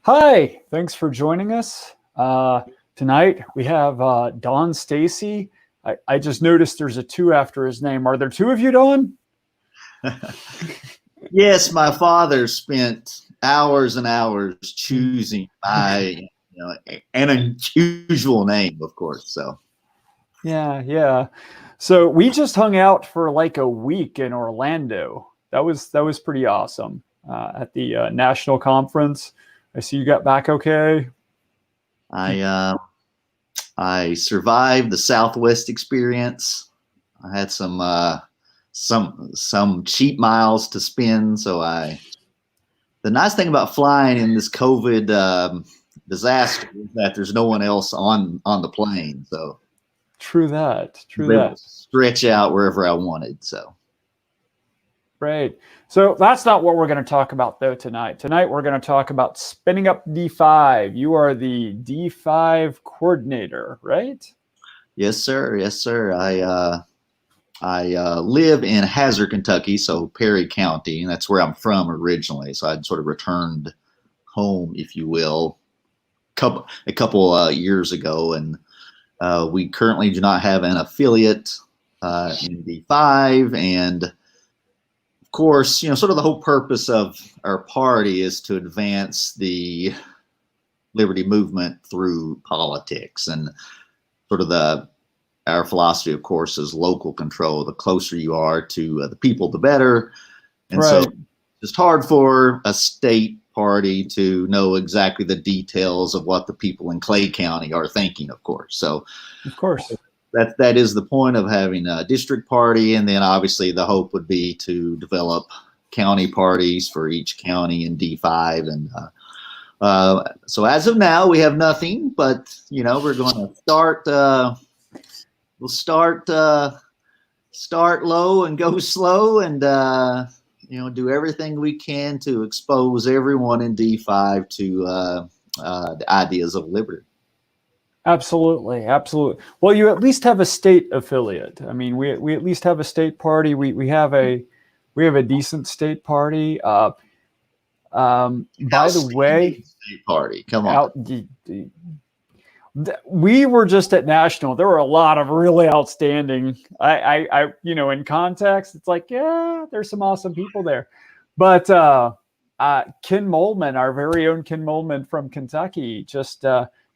Hi, thanks for joining us. Tonight we have Don Stacy. I just noticed there's a two after his name. Are there two of you, Don? Yes, my father spent hours and hours choosing an unusual name, of course. So, Yeah. So we just hung out for like a week in Orlando. That was pretty awesome at the national conference. I see you got back okay. I I survived the Southwest experience. I had some cheap miles to spend. The nice thing about flying in this COVID disaster is that there's no one else on the plane, so True that. I True was able that. to stretch out wherever I wanted. So. Right. So that's not what we're going to talk about though tonight. Tonight we're going to talk about spinning up D5. You are the D5 coordinator, right? Yes, sir. Yes, sir. I live in Hazard, Kentucky, so Perry County, and that's where I'm from originally. So I'd sort of returned home, if you will, a couple years ago, and we currently do not have an affiliate in D5, and of course, sort of the whole purpose of our party is to advance the liberty movement through politics, and sort of our philosophy, of course, is local control. The closer you are to the people, the better. And Right. so it's hard for a state party to know exactly the details of what the people in Clay County are thinking, of course. So Of course. that is the point of having a district party. And then obviously the hope would be to develop county parties for each county in D5. And so as of now, we have nothing, but, we're going to start we'll start low and go slow, and do everything we can to expose everyone in D5 to the ideas of liberty. Absolutely. Well, you at least have a state affiliate. I mean, we at least have a state party. We have a decent state party. By the way, state party. Come on. We were just at national. There were a lot of really outstanding. I in context, it's like, yeah, there's some awesome people there, but Ken Mollman, our very own Ken Mollman from Kentucky, just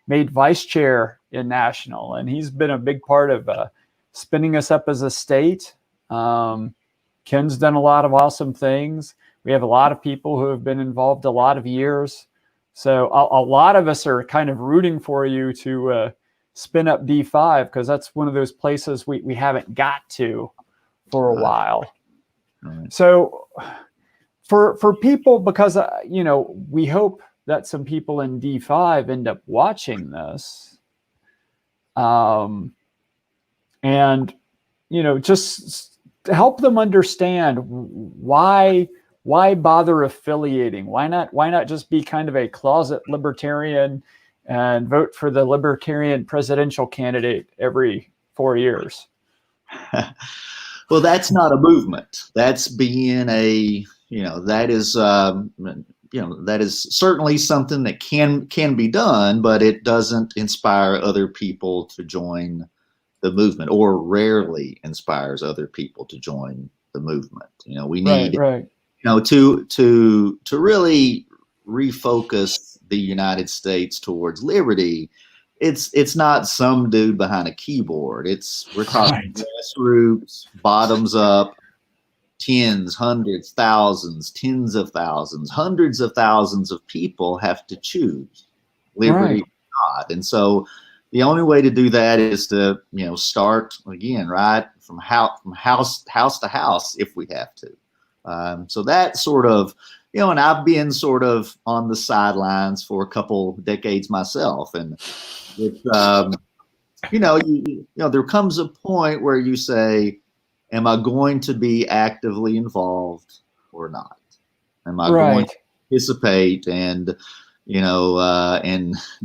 made vice chair in national, and he's been a big part of spinning us up as a state. Ken's done a lot of awesome things. We have a lot of people who have been involved a lot of years. So a lot of us are kind of rooting for you to spin up D5, because that's one of those places we haven't got to for a while. Right. So for people, because we hope that some people in D5 end up watching this, and just to help them understand why bother affiliating? Why not just be kind of a closet libertarian and vote for the libertarian presidential candidate every 4 years? Well, that's not a movement. That's being that is certainly something that can be done, but it doesn't inspire other people to join the movement, or rarely inspires other people to join the movement. We need right. To really refocus the United States towards liberty. It's not some dude behind a keyboard. We're talking grassroots, bottoms up, tens, hundreds, thousands, tens of thousands, hundreds of thousands of people have to choose liberty or not. And so the only way to do that is to start again, right, from house to house if we have to. So that sort of, and I've been sort of on the sidelines for a couple decades myself, and it's, there comes a point where you say, am I going to be actively involved or not? Am I going to participate and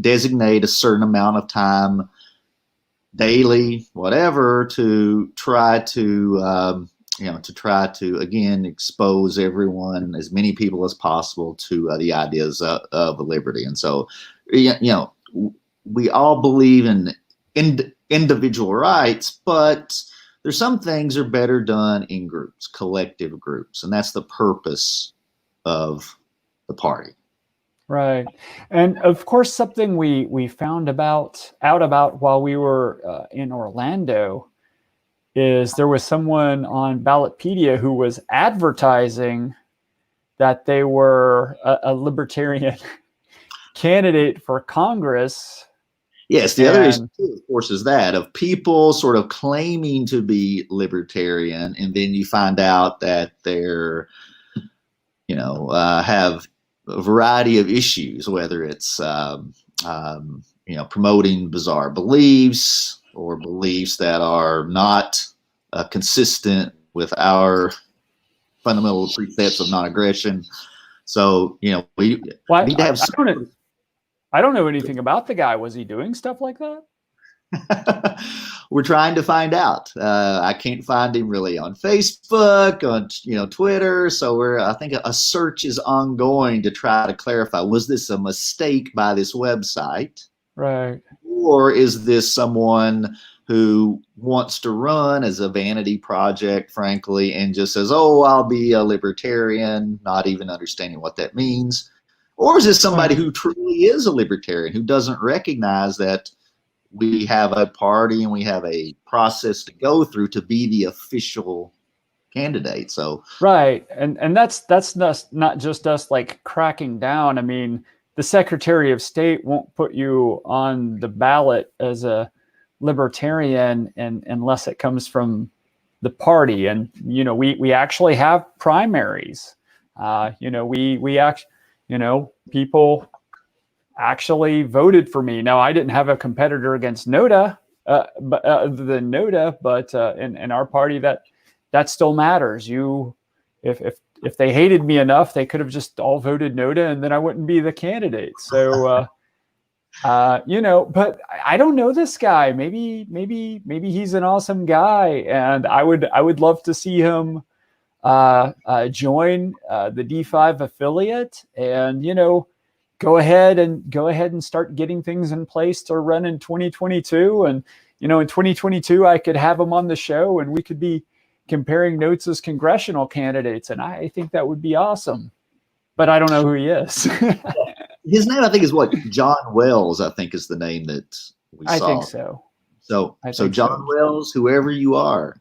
designate a certain amount of time daily, whatever, to try to to try to, again, expose everyone, as many people as possible, to the ideas of liberty. And so, we all believe in individual rights, but there's some things are better done in groups, collective groups, and that's the purpose of the party. Right. And of course, something we found out about while we were in Orlando is there was someone on Ballotpedia who was advertising that they were a libertarian candidate for Congress. Yes, the other issue, of course, is that of people sort of claiming to be libertarian, and then you find out that they're, have a variety of issues, whether it's, promoting bizarre beliefs or beliefs that are not consistent with our fundamental precepts of non-aggression. So, we need to have. I don't know anything about the guy. Was he doing stuff like that? We're trying to find out. I can't find him really on Facebook, on Twitter. So I think a search is ongoing to try to clarify: was this a mistake by this website, right, or is this someone who wants to run as a vanity project, frankly, and just says, "Oh, I'll be a libertarian," not even understanding what that means? Or is this somebody who truly is a libertarian, who doesn't recognize that we have a party and we have a process to go through to be the official candidate? So right, and that's not just us like cracking down. I mean, the Secretary of State won't put you on the ballot as a libertarian unless it comes from the party. And we actually have primaries. People actually voted for me. Now, I didn't have a competitor against Noda, but other than Noda, but in our party, that still matters. If they hated me enough, they could have just all voted Noda, and then I wouldn't be the candidate. So, but I don't know this guy. Maybe he's an awesome guy, and I would love to see him join the D5 affiliate, and go ahead and start getting things in place to run in 2022. And in 2022 I could have him on the show and we could be comparing notes as congressional candidates, and I think that would be awesome. But I don't know who he is. His name, I think, is what? John Wells, I think, is the name that we saw. I think so. So John Wells, whoever you are,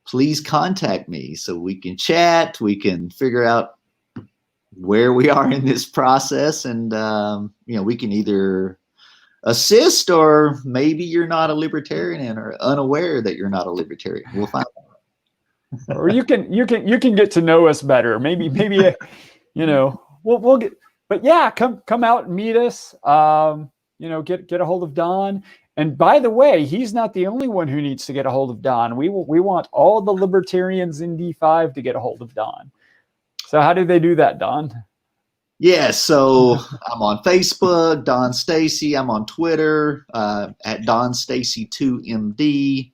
please contact me so we can chat. We can figure out where we are in this process, and we can either assist, or maybe you're not a libertarian or unaware that you're not a libertarian. We'll find out. Or you can get to know us better. Maybe we'll get. But yeah, come out and meet us. Get a hold of Don. And by the way, he's not the only one who needs to get a hold of Don. We want all the libertarians in D5 to get a hold of Don. So how do they do that, Don? Yeah, so I'm on Facebook, Don Stacy. I'm on Twitter at Don Stacy 2MD.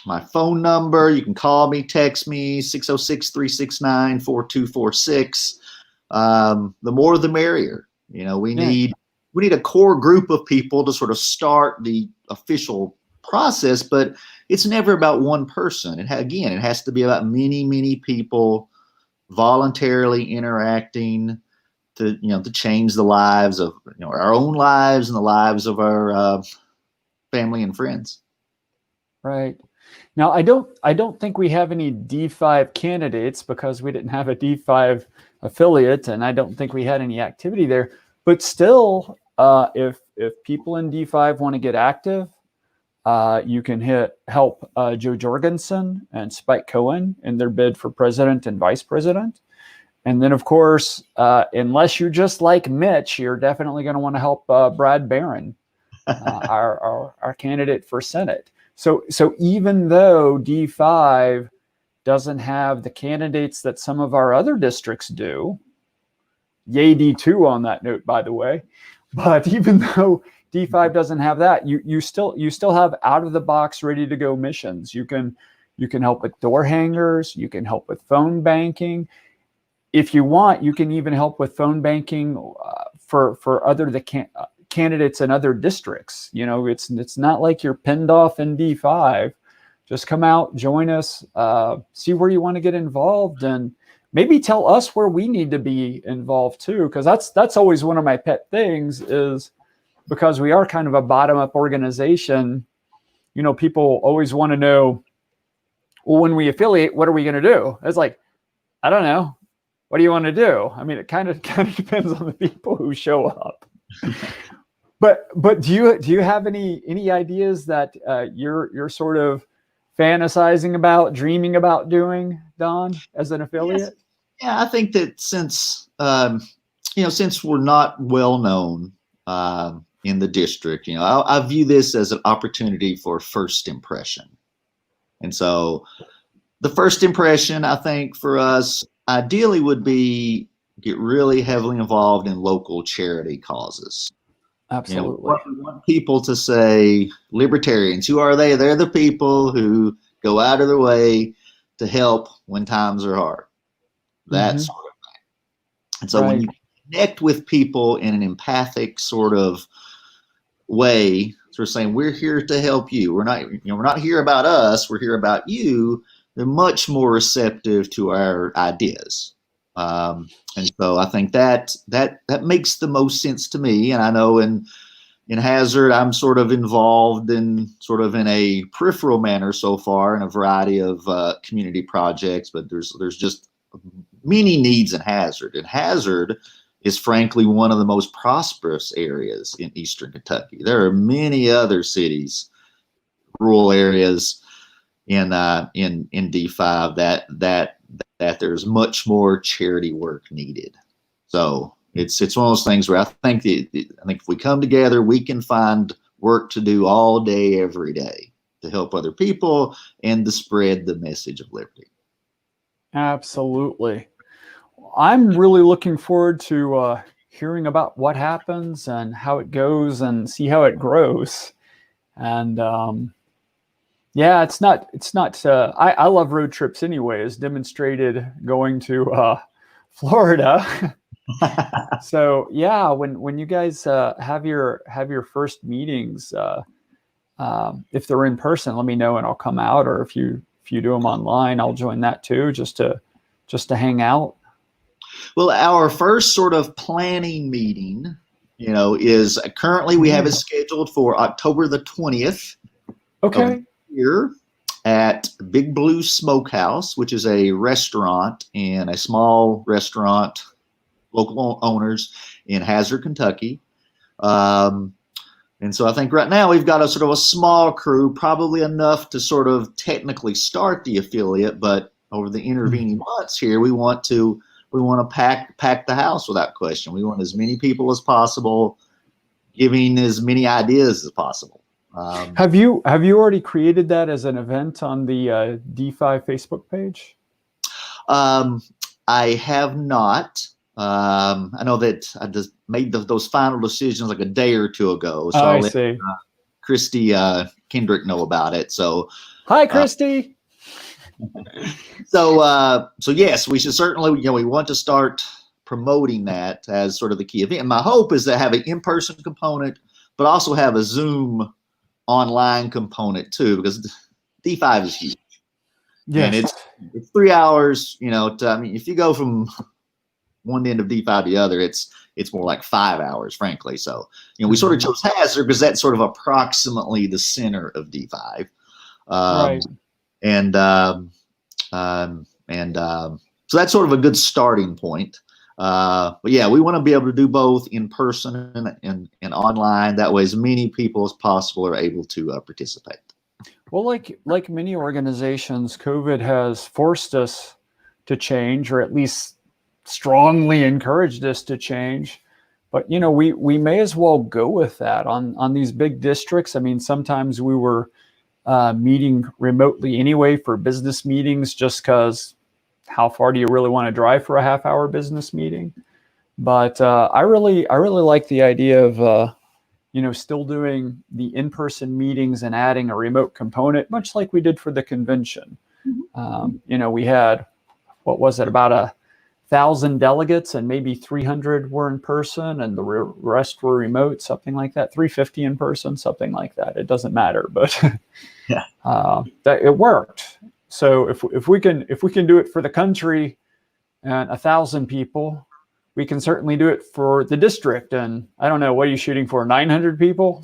My phone number, you can call me, text me, 606-369-4246. The more the merrier. We need a core group of people to sort of start the official process, but it's never about one person. It has to be about many, many people voluntarily interacting to change the lives of our own lives and the lives of our family and friends. Right. Now, I don't think we have any D5 candidates because we didn't have a D5 affiliate, and I don't think we had any activity there. But still, if people in D5 want to get active, you can help Joe Jorgensen and Spike Cohen in their bid for president and vice president. And then, of course, unless you just like Mitch, you're definitely going to want to help Brad Barron, our candidate for Senate. So even though D5 doesn't have the candidates that some of our other districts do, yay D2 on that note, by the way, but even though D5 doesn't have that, you still have out of the box, ready to go missions. You can You can help with door hangers. You can help with phone banking. If you want, you can even help with phone banking for candidates in other districts. You know, it's not like you're pinned off in D5. Just come out, join us, see where you want to get involved, and maybe tell us where we need to be involved too. Because that's always one of my pet things, is because we are kind of a bottom-up organization. You know, people always want to know, well, when we affiliate, what are we going to do? It's like, I don't know. What do you want to do? I mean, it kind of depends on the people who show up. But do you have any ideas that you're sort of fantasizing about, dreaming about doing, Don, as an affiliate? Yes. Yeah, I think that since since we're not well known in the district, you know, I view this as an opportunity for first impression. And so the first impression, I think, for us ideally would be get really heavily involved in local charity causes. Absolutely. You know, we want people to say, libertarians, who are they? They're the people who go out of their way to help when times are hard. That sort of thing. And so when you connect with people in an empathic sort of way, sort of saying, we're here to help you. We're not here about us. We're here about you. They're much more receptive to our ideas. And so I think that makes the most sense to me. And I know in Hazard, I'm sort of involved in a peripheral manner so far in a variety of community projects, but there's just many needs in Hazard. And Hazard is frankly one of the most prosperous areas in Eastern Kentucky. There are many other cities, rural areas in D5 that there's much more charity work needed. So it's one of those things where I think if we come together, we can find work to do all day, every day to help other people and to spread the message of liberty. Absolutely. I'm really looking forward to hearing about what happens and how it goes and see how it grows. And yeah, it's not. I love road trips anyway, as demonstrated going to Florida. So yeah, when you guys have your first meetings, if they're in person, let me know and I'll come out. Or if you do them online, I'll join that too, just to hang out. Well, our first sort of planning meeting, is currently we have it scheduled for October the 20th. Okay. Here at Big Blue Smokehouse, which is a restaurant and a small restaurant, local owners in Hazard, Kentucky. And so I think right now we've got a sort of a small crew, probably enough to sort of technically start the affiliate, but over the intervening months here, we want to pack the house without question. We want as many people as possible, giving as many ideas as possible. Have you already created that as an event on the D5 Facebook page? I have not. I know that I just made those final decisions like a day or two ago. So I I'll see. let Christy Kendrick know about it. So hi, Christy. So yes, we should certainly, we want to start promoting that as sort of the key event. And my hope is to have an in-person component, but also have a Zoom online component too, because D5 is huge. Yes. And it's 3 hours, if you go from one end of D5 to the other, it's more like 5 hours, frankly. So, we sort of chose Hazard because that's sort of approximately the center of D5. Right. So that's sort of a good starting point. But yeah, we want to be able to do both in person and online. That way, as many people as possible are able to participate. Well, like many organizations, COVID has forced us to change, or at least strongly encouraged us to change. But we may as well go with that on these big districts. I mean, sometimes we were meeting remotely anyway for business meetings, just because how far do you really want to drive for a half-hour business meeting? But I really like the idea still doing the in-person meetings and adding a remote component, much like we did for the convention. We had, what was it, about 1,000 delegates, and maybe 300 were in person and the rest were remote, something like that. 350 in person, something like that. It doesn't matter, but Yeah. that it worked. So if we can do it for the country and 1,000 people, we can certainly do it for the district. And I don't know, what are you shooting for? 900 people?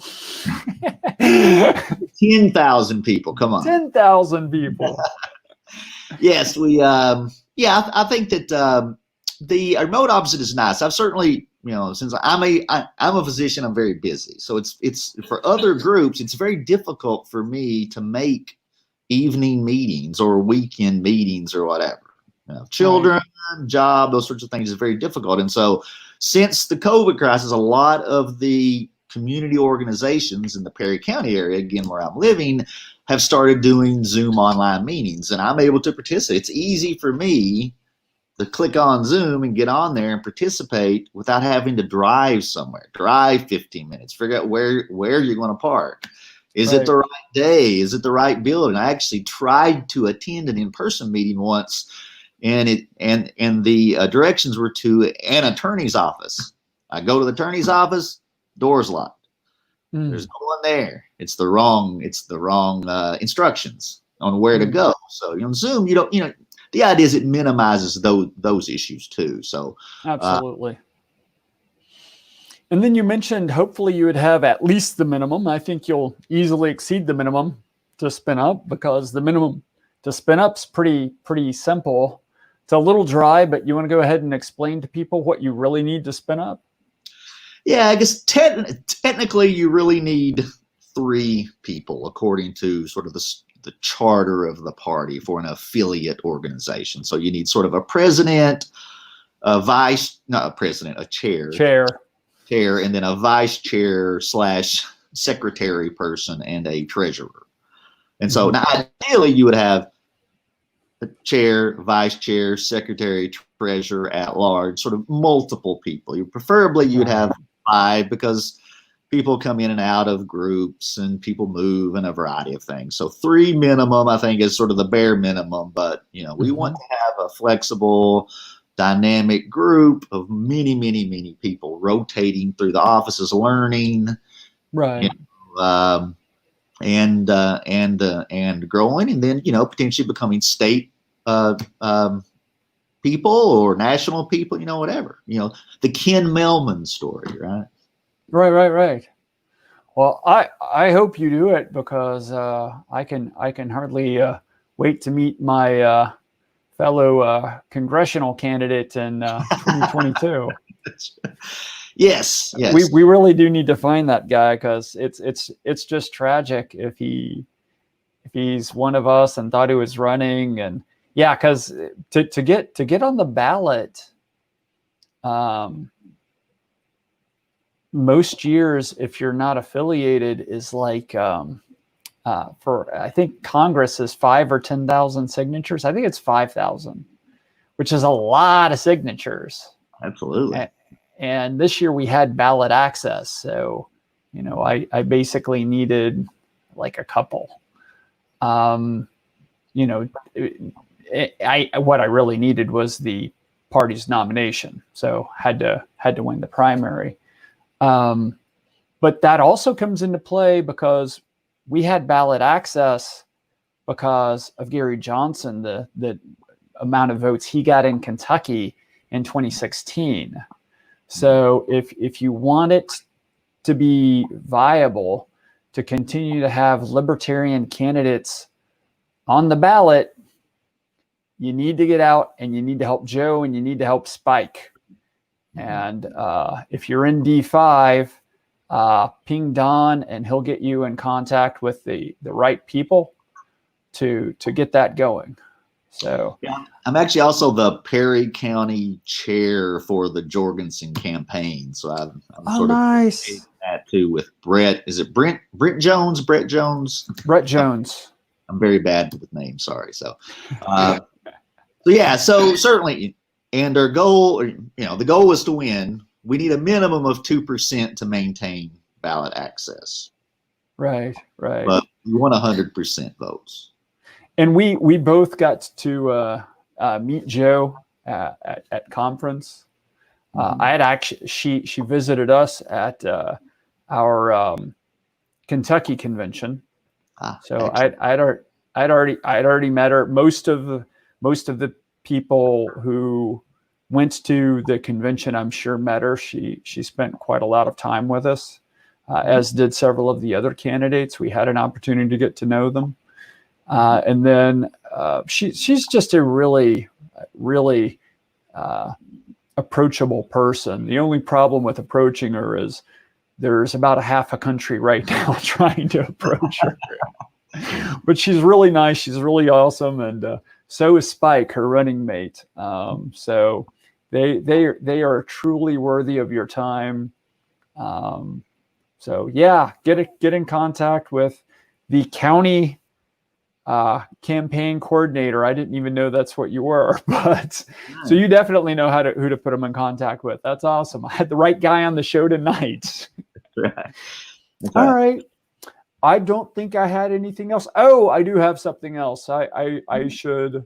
10,000 people. Come on. 10,000 people. Yes, I think that the remote opposite is nice. I've certainly, since I'm a physician, I'm very busy. So it's for other groups, it's very difficult for me to make evening meetings or weekend meetings or whatever. Children, job, those sorts of things is very difficult. And so since the COVID crisis, a lot of the community organizations in the Perry County area, again, where I'm living, have started doing Zoom online meetings, and I'm able to participate. It's easy for me to click on Zoom and get on there and participate without having to drive somewhere, drive 15 minutes, figure out where you're going to park. Is it the right day? Is it the right building? I actually tried to attend an in-person meeting once, and the directions were to an attorney's office. I go to the attorney's office, door's locked. There's no one there. It's the wrong instructions on where to go. So on Zoom, the idea is it minimizes those issues too. So absolutely. And then you mentioned hopefully you would have at least the minimum. I think you'll easily exceed the minimum to spin up, because the minimum to spin up's pretty simple. It's a little dry, but you want to go ahead and explain to people what you really need to spin up? Yeah, I guess technically you really need 3 people according to sort of the charter of the party for an affiliate organization. So you need sort of a president, a chair, and then a vice chair / secretary person and a treasurer. And so now ideally you would have a chair, vice chair, secretary, treasurer at large, sort of multiple people. Preferably you'd have 5, because people come in and out of groups and people move and a variety of things. So 3 minimum, I think, is sort of the bare minimum. But, we want to have a flexible, dynamic group of many, many, many people rotating through the offices, learning, right, and growing, and then potentially becoming state people or national people, whatever. The Ken Melman story, right? Right. Well, I hope you do it, because I can hardly wait to meet my fellow congressional candidate in 2022. Yes. We really do need to find that guy, because it's just tragic if he's one of us and thought he was running. And yeah, because to get on the ballot, most years, if you're not affiliated, is like for, I think Congress is 5 or 10,000 signatures. I think it's 5,000, which is a lot of signatures. Absolutely. And this year we had ballot access, so I basically needed like a couple. What I really needed was the party's nomination, so had to win the primary. But that also comes into play because we had ballot access because of Gary Johnson, the amount of votes he got in Kentucky in 2016. So if you want it to be viable, to continue to have libertarian candidates on the ballot, you need to get out and you need to help Joe and you need to help Spike. And if you're in D5, ping Don and he'll get you in contact with the right people to get that going. So yeah, I'm actually also the Perry County chair for the Jorgensen campaign. So I'm sort nice. of that too with Brett. Is it Brett Jones? Brett Jones. I'm very bad with names. Sorry. So so certainly, and our goal, the goal is to win. We need a minimum of 2% to maintain ballot access. Right. But we want 100% votes. And we both got to meet Joe at conference. I had actually she visited us at our Kentucky convention. So I'd already met her. Most of the people who went to the convention, I'm sure, met her. She spent quite a lot of time with us, as did several of the other candidates. We had an opportunity to get to know them. And then she's just a really approachable person. The only problem with approaching her is there's about a half a country right now trying to approach her. But she's really nice. She's really awesome. And so is Spike, her running mate. So they are truly worthy of your time. So yeah, get in contact with the county campaign coordinator. I didn't even know that's what you were, but so you definitely know who to put them in contact with. That's awesome. I had the right guy on the show tonight. Right. All right. I don't think I had anything else. Oh, I do have something else. I should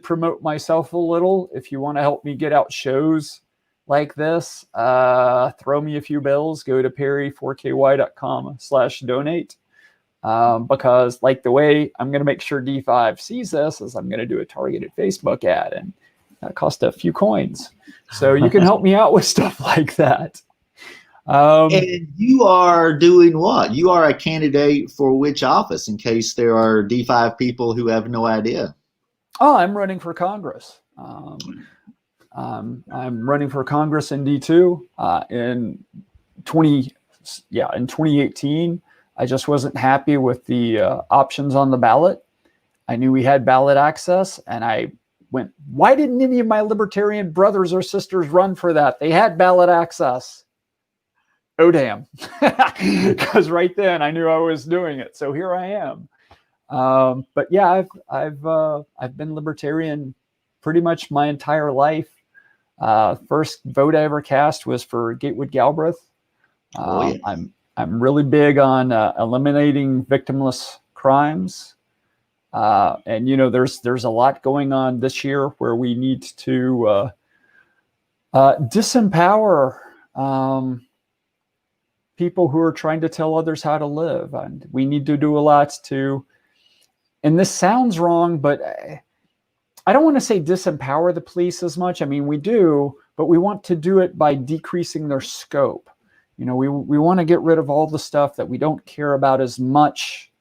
promote myself a little. If you want to help me get out shows like this, throw me a few bills. Go to perry4ky.com/donate. Because like the way I'm going to make sure D5 sees this is I'm going to do a targeted Facebook ad, and that cost a few coins. So you can help me out with stuff like that. And you are doing what? You are a candidate for which office, in case there are D5 people who have no idea? Oh, I'm running for Congress. I'm running for Congress in D2 in 2018. I just wasn't happy with the options on the ballot. I knew we had ballot access, and I went, why didn't any of my libertarian brothers or sisters run for that? They had ballot access. Oh, damn. Because right then I knew I was doing it. So here I am. But yeah, I've been libertarian pretty much my entire life. First vote I ever cast was for Gatewood Galbraith. I'm really big on eliminating victimless crimes. And there's a lot going on this year where we need to disempower people who are trying to tell others how to live. And we need to do a lot to, and this sounds wrong, but I don't want to say disempower the police as much. I mean, we do, but we want to do it by decreasing their scope. We want to get rid of all the stuff that we don't care about as much,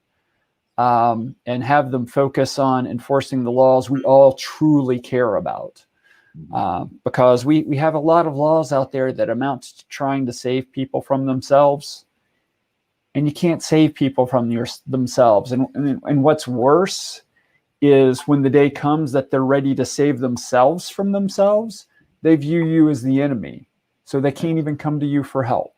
and have them focus on enforcing the laws we all truly care about. Because we have a lot of laws out there that amount to trying to save people from themselves, and you can't save people from themselves. And what's worse is when the day comes that they're ready to save themselves from themselves, they view you as the enemy, so they can't even come to you for help.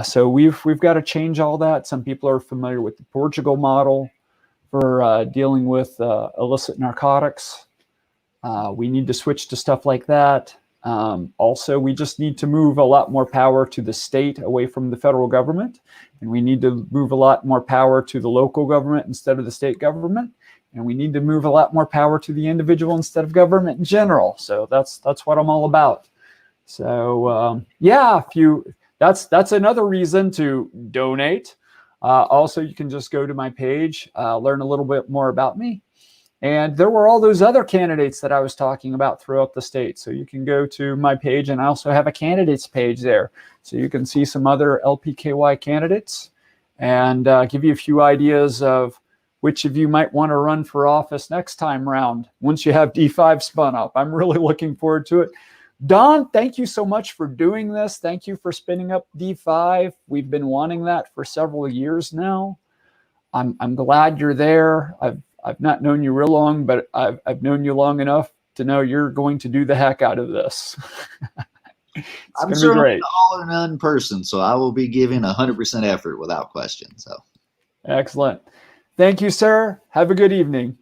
So we've got to change all that. Some people are familiar with the Portugal model for dealing with illicit narcotics. We need to switch to stuff like that. Also, we just need to move a lot more power to the state away from the federal government. And we need to move a lot more power to the local government instead of the state government. And we need to move a lot more power to the individual instead of government in general. So that's what I'm all about. So yeah, that's another reason to donate. Also, you can just go to my page, learn a little bit more about me. And there were all those other candidates that I was talking about throughout the state. So you can go to my page, and I also have a candidates page there. So you can see some other LPKY candidates and give you a few ideas of which of you might want to run for office next time round once you have D5 spun up. I'm really looking forward to it. Don, thank you so much for doing this. Thank you for spinning up D5. We've been wanting that for several years now. I'm glad you're there. I've not known you real long, but I've known you long enough to know you're going to do the heck out of this. I'm certainly an all or none person, so I will be giving 100% effort without question. So, excellent. Thank you, sir. Have a good evening.